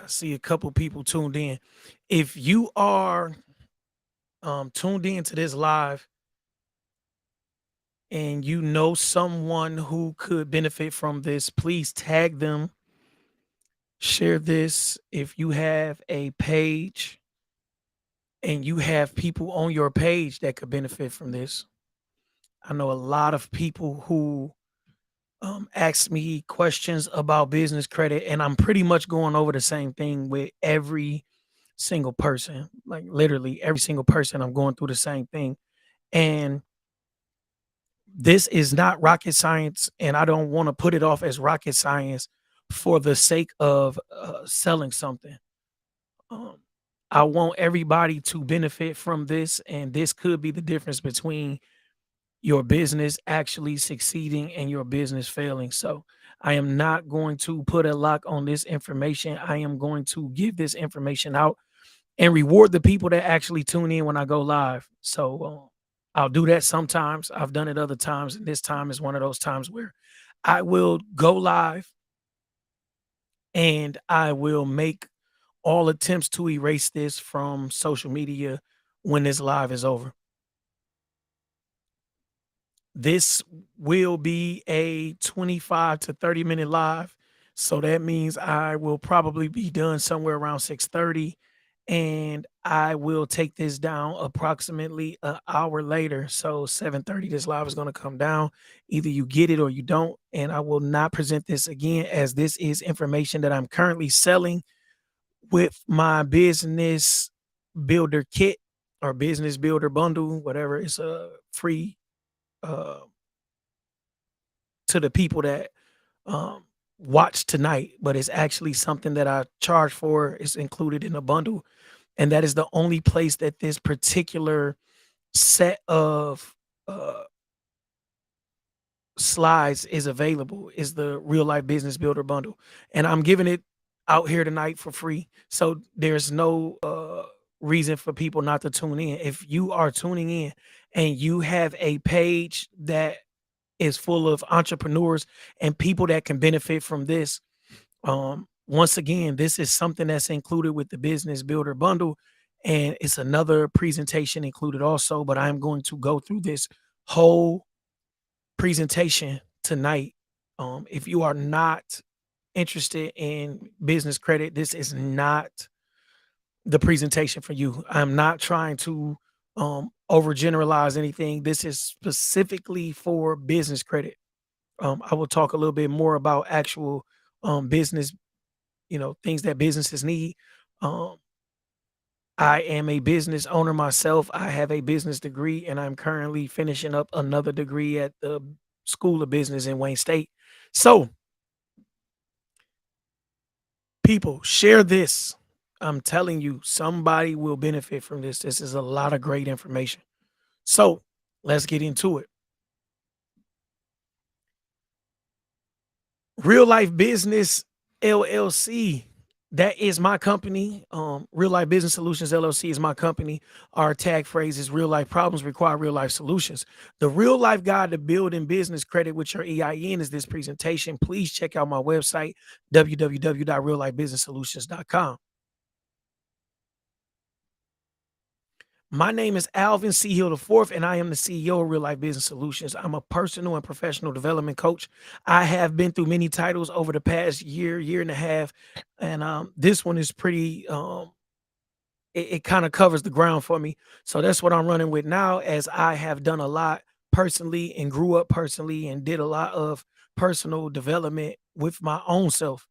see a couple people tuned in. If you are tuned in to this live and you know someone who could benefit from this, please tag them, share this. If you have a page and you have people on your page that could benefit from this, I know a lot of people who ask me questions about business credit, and I'm pretty much going over the same thing with every single person. Like literally every single person, I'm going through the same thing. And this is not rocket science, and I don't want to put it off as rocket science for the sake of selling something. Um, I want everybody to benefit from this, and this could be the difference between your business actually succeeding and your business failing. So I am not going to put a lock on this information. I am going to give this information out and reward the people that actually tune in when I go live. So I'll do that sometimes. I've done it other times. And this time is one of those times where I will go live and I will make all attempts to erase this from social media when this live is over. This will be a 25 to 30-minute live. So that means I will probably be done somewhere around 6:30, and I will take this down approximately an hour later. So 7:30 this live is going to come down. Either you get it or you don't, and I will not present this again as this is information that I'm currently selling with my business builder kit or business builder bundle, whatever. It's a free uh to the people that um, watch tonight, but it's actually something that I charge for. It's included in a bundle, and that is the only place that this particular set of uh, slides is available. Is the Real Life Business Builder bundle, and I'm giving it out here tonight for free. So there's no reason for people not to tune in. If you are tuning in and you have a page that is full of entrepreneurs and people that can benefit from this. Once again, this is something that's included with the Business Builder bundle, and it's another presentation included also. But I'm going to go through this whole presentation tonight. If you are not interested in business credit, this is not the presentation for you. I'm not trying to overgeneralize anything. This is specifically for business credit. I will talk a little bit more about actual business, things that businesses need. Um, I am a business owner myself. I have a business degree, and I'm currently finishing up another degree at the School of Business in Wayne State. So, people, share this. I'm telling you, somebody will benefit from this. This is a lot of great information. So, let's get into it. Real Life Business LLC. That is my company. Real Life Business Solutions LLC is my company. Our tag phrase is real life problems require real life solutions. The real life guide to building business credit with your EIN is this presentation. Please check out my website, www.reallifebusinesssolutions.com. My name is Alvin C. Hill IV, and I am the CEO of Real Life Business Solutions. I'm a personal and professional development coach. I have been through many titles over the past year, year and a half, and this one is pretty. It kind of covers the ground for me, so that's what I'm running with now. As I have done a lot personally and grew up personally and did a lot of personal development with my own self.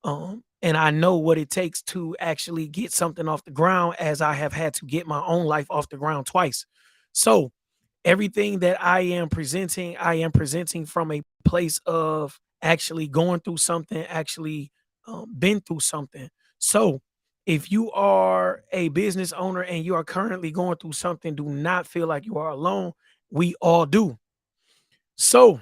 And I know what it takes to actually get something off the ground, as I have had to get my own life off the ground twice. So everything that I am presenting from a place of actually going through something, actually been through something. So if you are a business owner and you are currently going through something, do not feel like you are alone. We all do. So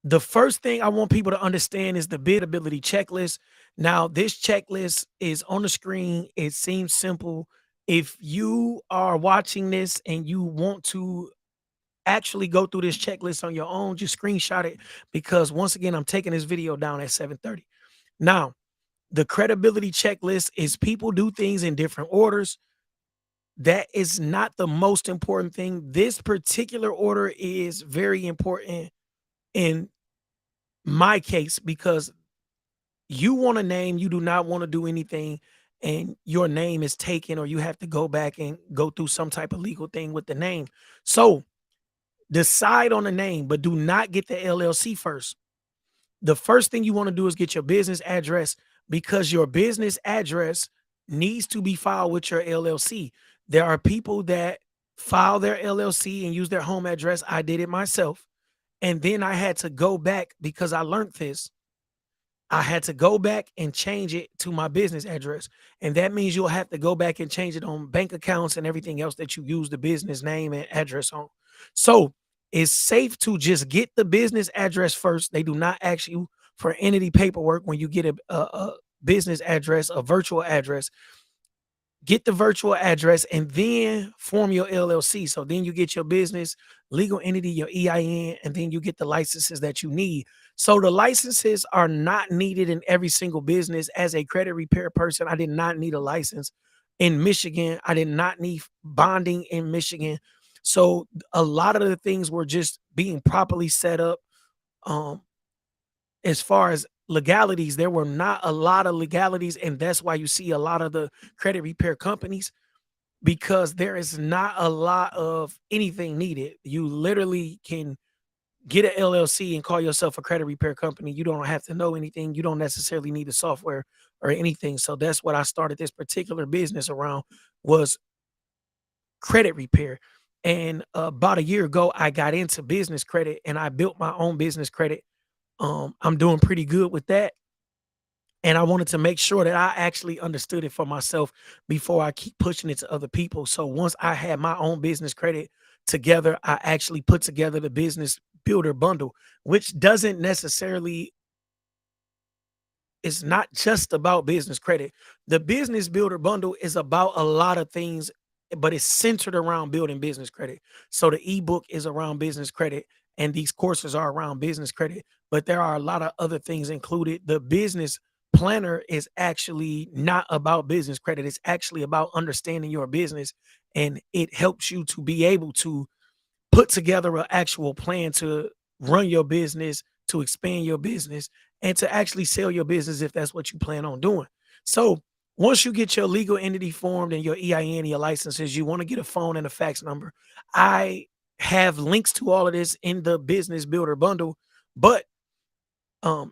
the first thing I want people to understand is the bid ability checklist. Now, this checklist is on the screen. It seems simple. If you are watching this and you want to actually go through this checklist on your own, just screenshot it, because once again, I'm taking this video down at 7:30. Now, The credibility checklist is people do things in different orders. That is not the most important thing. This particular order is very important in my case because you want a name, you do not want to do anything, and your name is taken, or you have to go back and go through some type of legal thing with the name. So decide on a name, but do not get the LLC first. The first thing you want to do is get your business address because your business address needs to be filed with your LLC. There are people that file their LLC and use their home address. I did it myself. And then I had to go back because I learned this. I had to go back and change it to my business address. And that means you'll have to go back and change it on bank accounts and everything else that you use the business name and address on. So it's safe to just get the business address first. They do not ask you for entity paperwork when you get a business address, a virtual address. Get the virtual address and then form your LLC. So then you get your business legal entity, your EIN, and then you get the licenses that you need. So the licenses are not needed in every single business. As a credit repair person, I did not need a license in Michigan. I did not need bonding in Michigan. So a lot of the things were just being properly set up. Um, as far as legalities, there were not a lot of legalities, and that's why you see a lot of the credit repair companies because there is not a lot of anything needed. You literally can get an LLC and call yourself a credit repair company. You don't have to know anything. You don't necessarily need the software or anything. So that's what I started this particular business around was credit repair. And about a year ago, I got into business credit and I built my own business credit. I'm doing pretty good with that. And I wanted to make sure that I actually understood it for myself before I keep pushing it to other people. So once I had my own business credit together, I actually put together the business builder bundle, which doesn't necessarily, it's not just about business credit. The business builder bundle is about a lot of things, but it's centered around building business credit. So the ebook is around business credit, and these courses are around business credit, but there are a lot of other things included. The business planner is actually not about business credit, it's actually about understanding your business, and it helps you to be able to put together an actual plan to run your business, to expand your business, and to actually sell your business if that's what you plan on doing. So once you get your legal entity formed and your EIN and your licenses, you want to get a phone and a fax number. I have links to all of this in the business builder bundle, but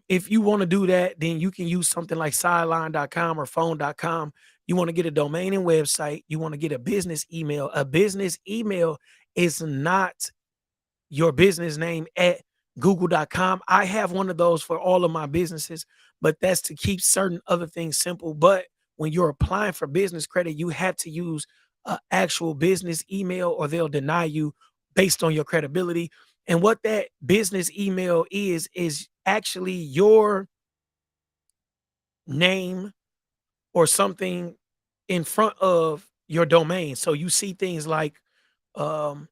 if you want to do that, then you can use something like sideline.com or phone.com. You want to get a domain and website. You want to get a business email. A business email is not your business name at google.com. I have one of those for all of my businesses, but that's to keep certain other things simple. But when you're applying for business credit, you have to use an actual business email or they'll deny you based on your credibility. And what that business email is actually your name or something in front of your domain. So you see things like um,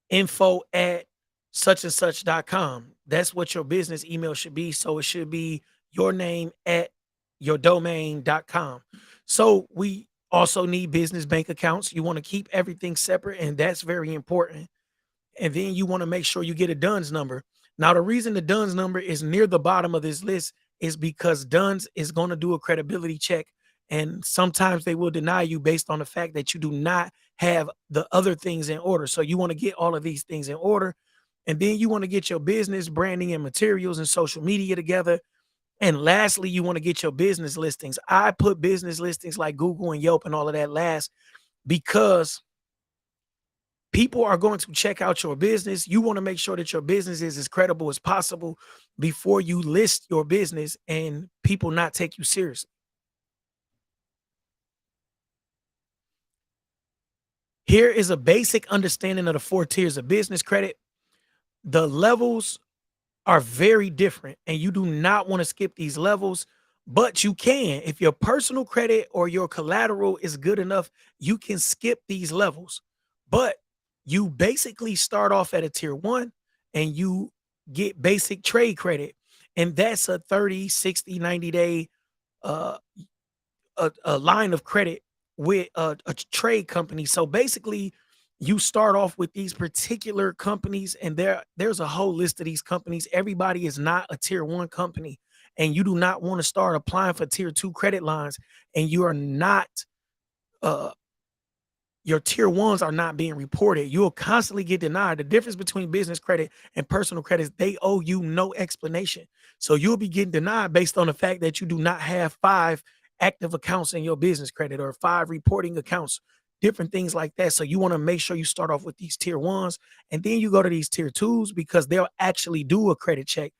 info at such and such.com. That's what your business email should be. So it should be your name at your domain.com. So we also need business bank accounts. You want to keep everything separate, and that's very important. And then you want to make sure you get a DUNS number. Now, the reason the DUNS number is near the bottom of this list is because DUNS is going to do a credibility check. And sometimes they will deny you based on the fact that you do not have the other things in order. So you want to get all of these things in order. And then you want to get your business branding and materials and social media together. And lastly, you want to get your business listings. I put business listings like Google and Yelp and all of that last because people are going to check out your business. You want to make sure that your business is as credible as possible before you list your business and people not take you seriously. Here is a basic understanding of the four tiers of business credit. The levels are very different, and you do not want to skip these levels, but you can. If your personal credit or your collateral is good enough, you can skip these levels. But you basically start off at a tier one and you get basic trade credit. And that's a 30, 60, 90 day uh, a line of credit with a trade company. So basically, you start off with these particular companies, and there's a whole list of these companies. Everybody is not a tier one company, and you do not want to start applying for tier two credit lines, and you are not uh your tier ones are not being reported. You'll constantly get denied. The difference between business credit and personal credit is they owe you no explanation. So you'll be getting denied based on the fact that you do not have five active accounts in your business credit or five reporting accounts, different things like that. So you want to make sure you start off with these tier ones and then you go to these tier twos because they'll actually do a credit check,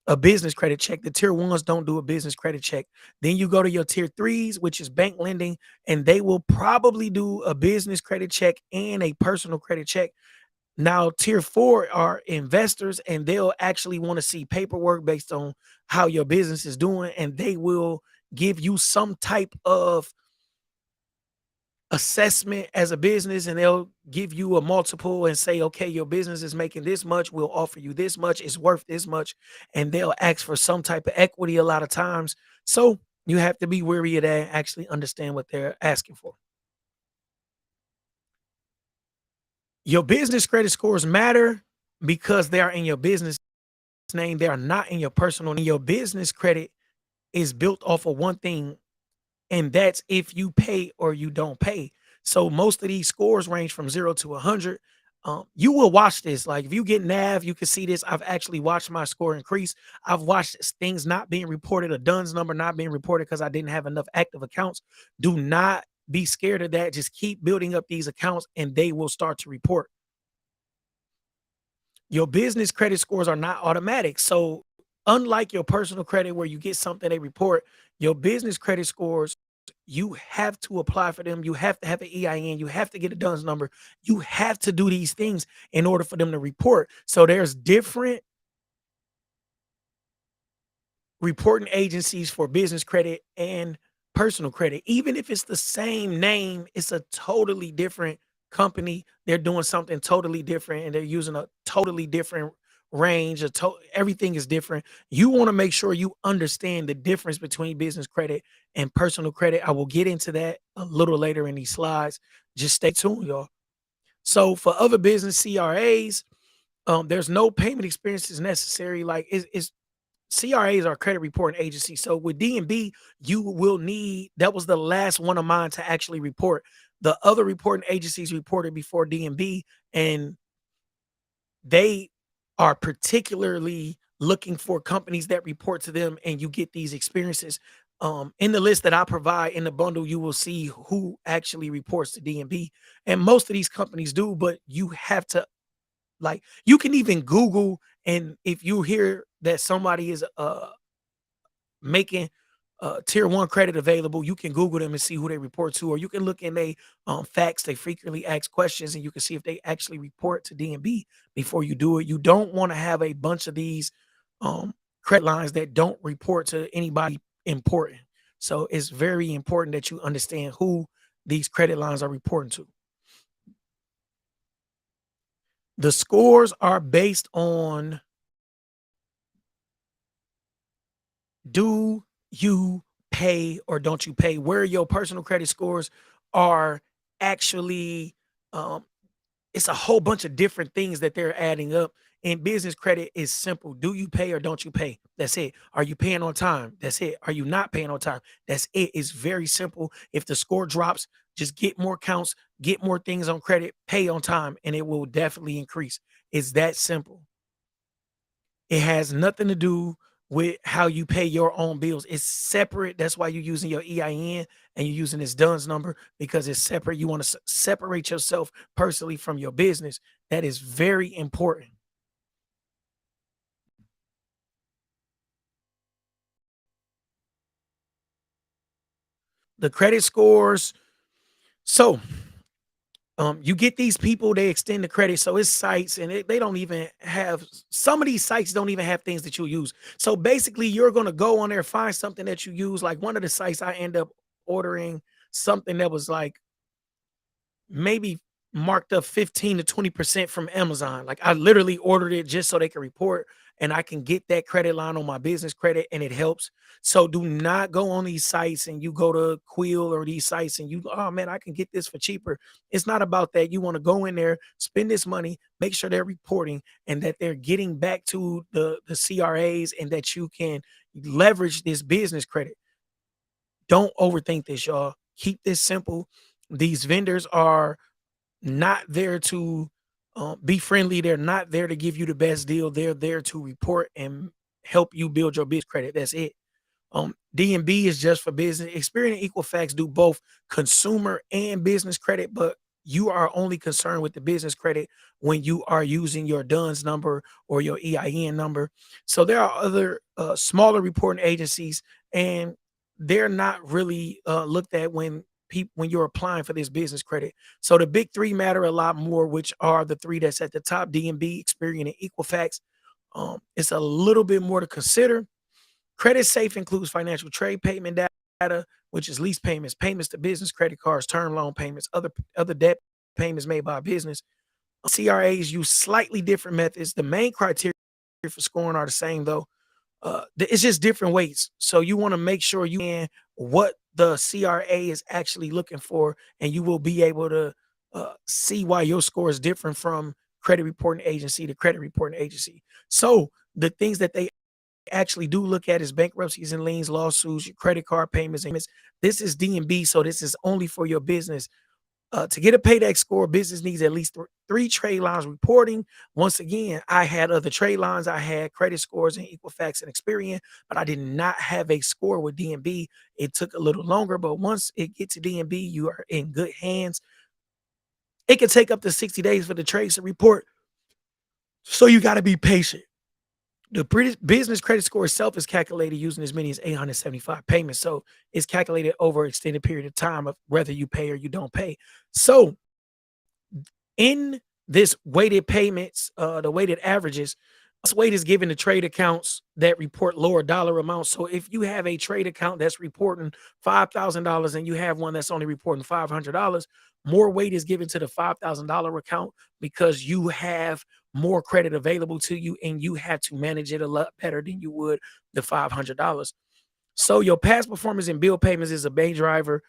a business credit check. The tier ones don't do a business credit check. Then you go to your tier threes, which is bank lending, and they will probably do a business credit check and a personal credit check. Now, tier four are investors, and they'll actually want to see paperwork based on how your business is doing, and they will give you some type of assessment as a business, and they'll give you a multiple and say, okay, your business is making this much, we'll offer you this much, it's worth this much, and they'll ask for some type of equity a lot of times. So you have to be wary of that and actually understand what they're asking for. Your business credit scores matter because they are in your business name, they are not in your personal name. Your business credit is built off of one thing, and that's if you pay or you don't pay. So most of these scores range from 0 to 100. You will watch this. Like if you get NAV, you can see this. I've actually watched my score increase. I've watched things not being reported, a DUNS number not being reported because I didn't have enough active accounts. Do not be scared of that. Just keep building up these accounts and they will start to report. Your business credit scores are not automatic. So unlike your personal credit where you get something they report, your business credit scores, you have to apply for them. You have to have an EIN. You have to get a DUNS number. You have to do these things in order for them to report. So there's different reporting agencies for business credit and personal credit. Even if it's the same name, it's a totally different company. They're doing something totally different and they're using a totally different range. Everything is different. You want to make sure you understand the difference between business credit and personal credit. I will get into that a little later in these slides. Just stay tuned, y'all. So for other business CRAs, there's no payment experiences necessary. Like it's CRAs are credit reporting agencies. So with DNB, you will need that was the last one of mine to actually report. The other reporting agencies reported before DNB, and they are particularly looking for companies that report to them, and you get these experiences. In the list that I provide in the bundle, you will see who actually reports to DNB, and most of these companies do. But you have to like you can even Google, and if you hear that somebody is making tier one credit available, you can Google them and see who they report to, or you can look in they facts. They frequently ask questions, and you can see if they actually report to DNB before you do it. You don't want to have a bunch of these credit lines that don't report to anybody important. So it's very important that you understand who these credit lines are reporting to. The scores are based on, do you pay or don't you pay? Where your personal credit scores are actually, um, it's a whole bunch of different things that they're adding up. And business credit is simple. Do you pay or don't you pay? That's it. Are you paying on time? That's it. Are you not paying on time? That's it. It's very simple. If the score drops, just get more counts, get more things on credit, pay on time, and it will definitely increase. It's that simple. It has nothing to do with how you pay your own bills. It's separate. That's why you're using your EIN and you're using this DUNS number because it's separate. You want to separate yourself personally from your business. That is very important. The credit scores. So, you get these people, they extend the credit. So it's sites, and they don't even have, some of these sites don't even have things that you'll use. So basically, you're going to go on there, find something that you use. Like one of the sites, I end up ordering something that was like maybe marked up 15 to 20% from Amazon. Like I literally ordered it just so they could report. and I can get that credit line on my business credit and it helps. So do not go on these sites and you go to Quill or these sites and you, oh man, I can get this for cheaper. It's not about that. You want to go in there, spend this money, make sure they're reporting and that they're getting back to the CRAs and that you can leverage this business credit. Don't overthink this, y'all. Keep this simple. These vendors are not there to be friendly. They're not there to give you the best deal. They're there to report and help you build your business credit. That's it. DNB is just for business. Experian and Equifax do both consumer and business credit, but you are only concerned with the business credit when you are using your DUNS number or your EIN number. So there are other smaller reporting agencies, and they're not really looked at when people when you're applying for this business credit. So the big three matter a lot more, which are the three that's at the top: DNB, Experian, and Equifax. It's a little bit more to consider. Credit safe includes financial trade payment data, which is lease payments, payments to business, credit cards, term loan payments, other debt payments made by a business. CRAs use slightly different methods. The main criteria for scoring are the same though. It's just different weights. So you want to make sure you can what the CRA is actually looking for, and you will be able to see why your score is different from credit reporting agency to credit reporting agency. So the things that they actually do look at is bankruptcies and liens, lawsuits, your credit card payments. This is D&B, so this is only for your business. To get a paydex score, business needs at least three trade lines reporting. Once again, I had other trade lines. I had credit scores in Equifax and Experian, but I did not have a score with DNB. It took a little longer, but once it gets to DNB, you are in good hands. It can take up to 60 days for the trades to report, so you got to be patient. The business credit score itself is calculated using as many as 875 payments. So it's calculated over an extended period of time of whether you pay or you don't pay. So in this weighted payments, the weighted averages, this weight is given to trade accounts that report lower dollar amounts. So if you have a trade account that's reporting $5,000 and you have one that's only reporting $500, more weight is given to the $5,000 account because you have more credit available to you and you have to manage it a lot better than you would the $500. So your past performance in bill payments is a main driver.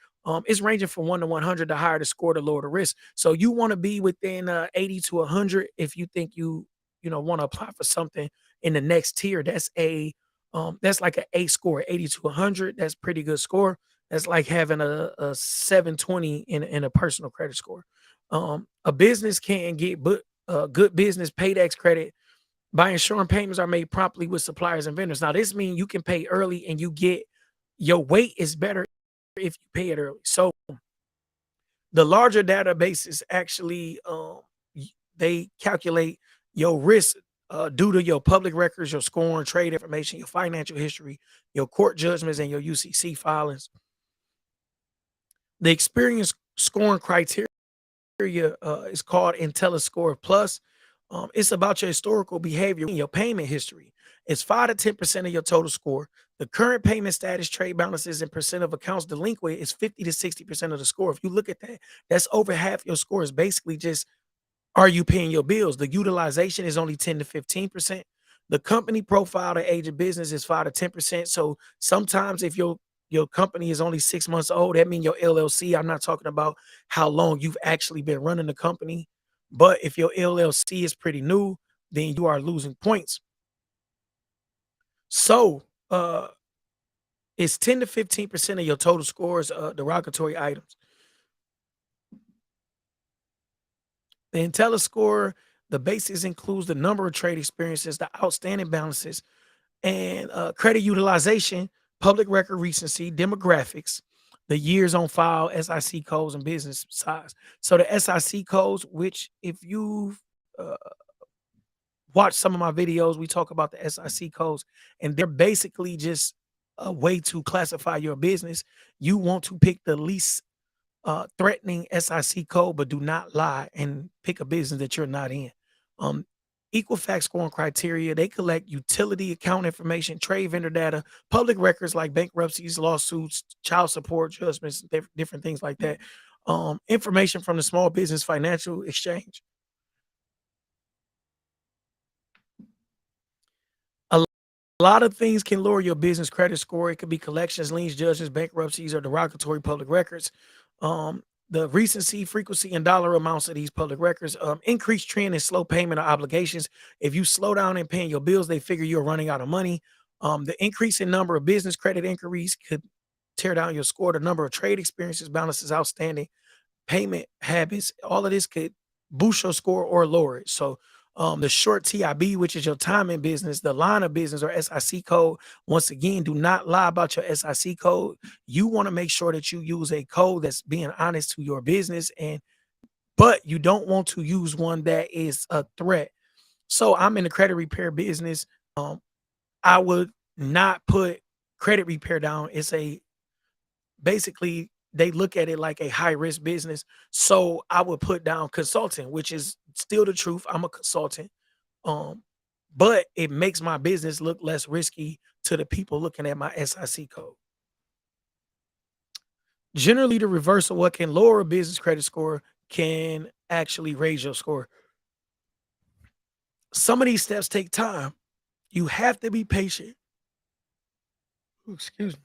It's ranging from 1 to 100. The higher the score, the lower the risk. So you want to be within 80 to 100 if you think you want to apply for something in the next tier. That's like an A score, 80 to 100. That's pretty good score. That's like having a 720 in a personal credit score. A business can get good business paydex credit by ensuring payments are made promptly with suppliers and vendors. Now, this means you can pay early and you get your weight is better if you pay it early. So the larger databases actually they calculate your risk due to your public records, your scoring, trade information, your financial history, your court judgments, and your UCC filings. The experience scoring criteria is called IntelliScore Plus. It's about your historical behavior and your payment history. It's 5 to 10% of your total score. The current payment status, trade balances, and percent of accounts delinquent is 50 to 60% of the score. If you look at that, that's over half your score is basically just, are you paying your bills? The utilization is only 10 to 15%. The company profile, the age of business is 5 to 10%. So sometimes if your company is only 6 months old, that means your LLC. I'm not talking about how long you've actually been running the company, but if your LLC is pretty new, then you are losing points. So it's 10 to 15% of your total scores, derogatory items. The IntelliScore, the basis includes the number of trade experiences, the outstanding balances, and credit utilization, public record recency, demographics, the years on file, SIC codes, and business size. So the SIC codes, which if you've uh, watched some of my videos, we talk about the SIC codes, and they're basically just a way to classify your business. You want to pick the least threatening SIC code, but do not lie and pick a business that you're not in. Um, Equifax scoring criteria, they collect utility account information, trade vendor data, public records like bankruptcies, lawsuits, child support judgments, different things like that. Information from the Small Business Financial Exchange. A lot of things can lower your business credit score. It could be collections, liens, judgments, bankruptcies, or derogatory public records. The recency, frequency, and dollar amounts of these public records. Increased trend in slow payment or obligations. If you slow down in paying your bills, they figure you're running out of money. The increase in number of business credit inquiries could tear down your score. The number of trade experiences, balances outstanding, payment habits, all of this could boost your score or lower it. So the short TIB, which is your time in business, the line of business or SIC code. Once again, do not lie about your SIC code. You want to make sure that you use a code that's being honest to your business, and but you don't want to use one that is a threat. So I'm in the credit repair business. Um, I would not put credit repair down. It's a basically they look at it like a high risk business. So I would put down consulting, which is still the truth. I'm a consultant. Um, but it makes my business look less risky to the people looking at my SIC code. Generally, the reverse of what can lower a business credit score can actually raise your score. Some of these steps take time. You have to be patient. Ooh, excuse me.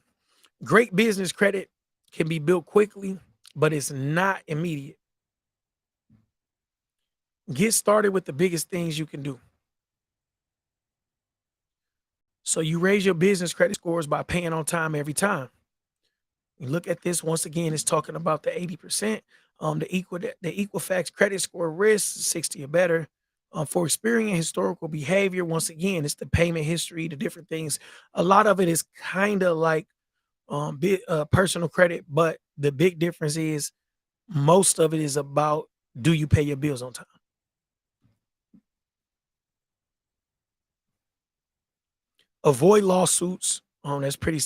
Great business credit can be built quickly, but it's not immediate. Get started with the biggest things you can do. So you raise your business credit scores by paying on time every time. You look at this once again, it's talking about the 80%. The Equifax credit score risk 60 or better. For experiencing historical behavior, once again, it's the payment history, the different things. A lot of it is kind of like personal credit, but the big difference is most of it is about do you pay your bills on time? Avoid lawsuits. That's pretty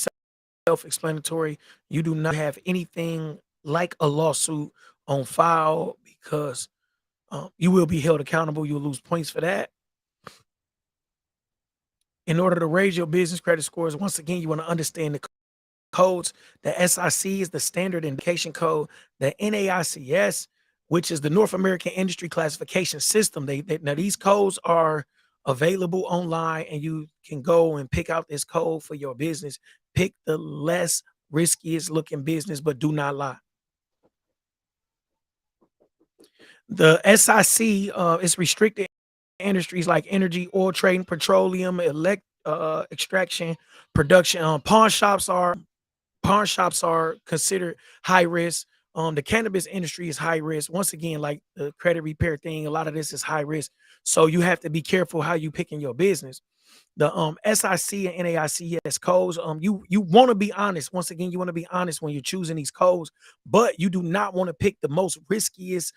self-explanatory. You do not have anything like a lawsuit on file because you will be held accountable. You'll lose points for that. In order to raise your business credit scores, once again, you want to understand the codes. The SIC is the standard indication code. The NAICS, which is the North American Industry Classification System. Now these codes are available online, and you can go and pick out this code for your business. Pick the less riskiest looking business, but do not lie. The SIC is restricted industries like energy, oil trading, petroleum, extraction, production. Pawn shops are considered high risk. The cannabis industry is high risk. Once again, like the credit repair thing, a lot of this is high risk. So you have to be careful how you pick in your business. The SIC and NAICS codes, you want to be honest. Once again, you want to be honest when you're choosing these codes, but you do not want to pick the most riskiest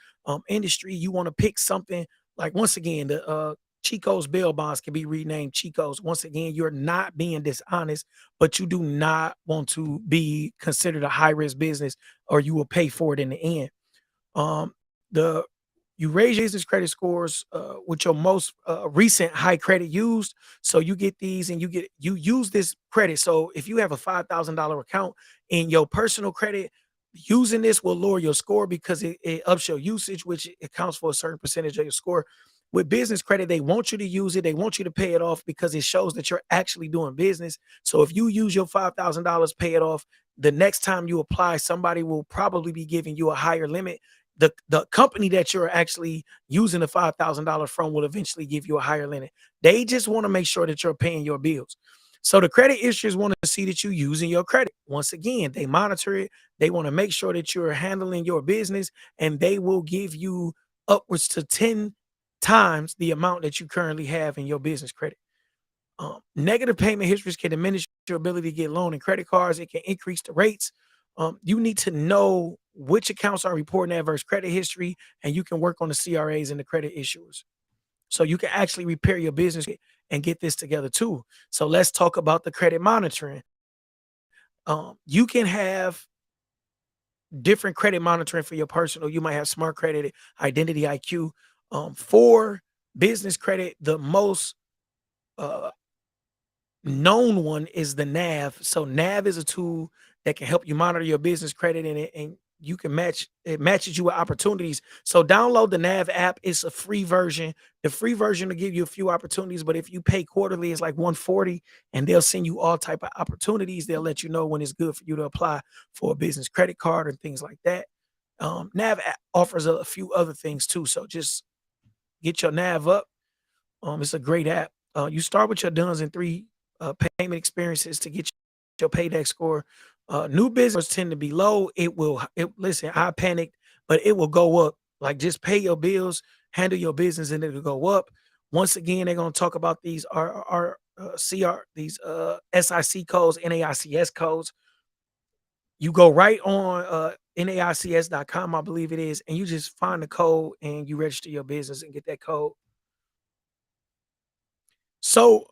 industry. You want to pick something like, once again, the Chico's bail bonds can be renamed Chico's. Once again, you're not being dishonest, but you do not want to be considered a high risk business, or you will pay for it in the end. Um, the You raise your business credit scores with your most recent high credit used. So you get these, and you use this credit. So if you have a $5,000 account in your personal credit, using this will lower your score because it ups your usage, which accounts for a certain percentage of your score. With business credit, they want you to use it. They want you to pay it off because it shows that you're actually doing business. So if you use your $5,000, pay it off. The next time you apply, somebody will probably be giving you a higher limit. The company that you're actually using the $5,000 from will eventually give you a higher limit. They just want to make sure that you're paying your bills. So the credit issuers want to see that you're using your credit. Once again, they monitor it. They want to make sure that you're handling your business, and they will give you upwards to 10 times the amount that you currently have in your business credit. Negative payment histories can diminish your ability to get loan and credit cards. It can increase the rates. You need to know which accounts are reporting adverse credit history, and you can work on the CRAs and the credit issuers. So you can actually repair your business and get this together too. So let's talk about the credit monitoring. You can have different credit monitoring for your personal. You might have smart credit, identity IQ. For business credit, the most uh, known one is the NAV. So NAV is a tool that can help you monitor your business credit, and you can match it matches you with opportunities. So download the Nav app. It's a free version. The free version will give you a few opportunities, but if you pay quarterly, it's like 140, and they'll send you all type of opportunities. They'll let you know when it's good for you to apply for a business credit card and things like that. Nav app offers a few other things too. So just get your Nav up. It's a great app. You start with your duns and three payment experiences to get your payback score. New business tend to be low. Listen, I panicked, but it will go up. Like just pay your bills, handle your business, and it'll go up. Once again, they're gonna talk about these CR, these SIC codes, NAICS codes. You go right on NAICS.com, I believe it is, and you just find the code and you register your business and get that code. So,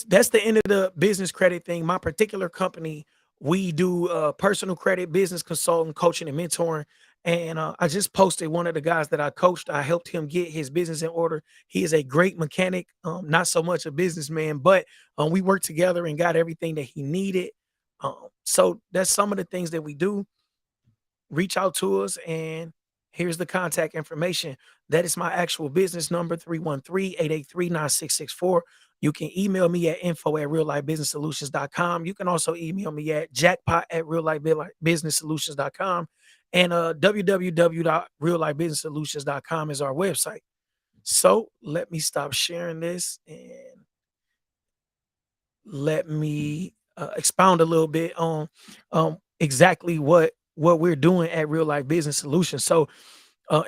that's the end of the business credit thing. My particular company, we do personal credit, business consulting, coaching, and mentoring. And I just posted one of the guys that I coached. I helped him get his business in order. He is a great mechanic, not so much a businessman, but we worked together and got everything that he needed. So that's some of the things that we do. Reach out to us, and here's the contact information. That is my actual business number, 313-883-9664. You can email me at info@reallifebusinesssolutions.com. You can also email me at jackpot@reallifebusinesssolutions.com. And www.reallifebusinesssolutions.com is our website. So let me stop sharing this and let me expound a little bit on exactly what we're doing at Real Life Business Solutions. So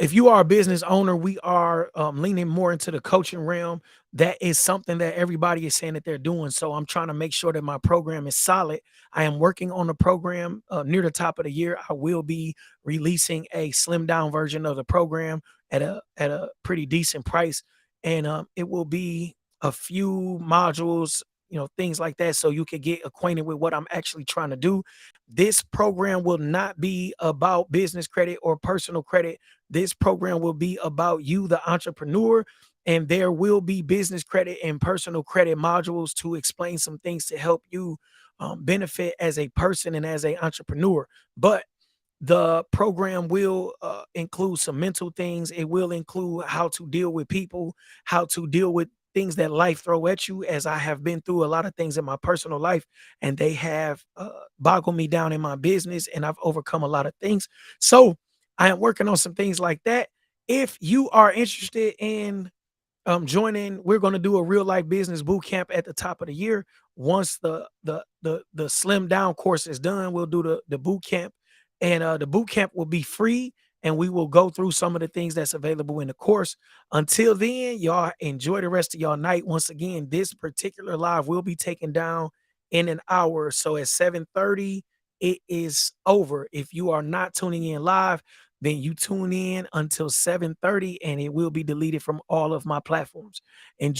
if you are a business owner, we are leaning more into the coaching realm. That is something that everybody is saying that they're doing. So I'm trying to make sure that my program is solid. I am working on the program near the top of the year. I will be releasing a slim down version of the program at a pretty decent price, and it will be a few modules, things like that, so you can get acquainted with what I'm actually trying to do. This program will not be about business credit or personal credit. This program will be about you, the entrepreneur, and there will be business credit and personal credit modules to explain some things to help you benefit as a person and as a entrepreneur. But the program will include some mental things. It will include how to deal with people, how to deal with things that life throw at you, as I have been through a lot of things in my personal life, and they have boggled me down in my business, and I've overcome a lot of things. So I am working on some things like that. If you are interested in joining, we're going to do a real life business boot camp at the top of the year. Once the slim down course is done, we'll do the boot camp, and the boot camp will be free, and we will go through some of the things that's available in the course. Until then, y'all enjoy the rest of y'all night. Once again, this particular live will be taken down in an hour, so at 7:30 it is over. If you are not tuning in live, then you tune in until 7:30, and it will be deleted from all of my platforms. Enjoy.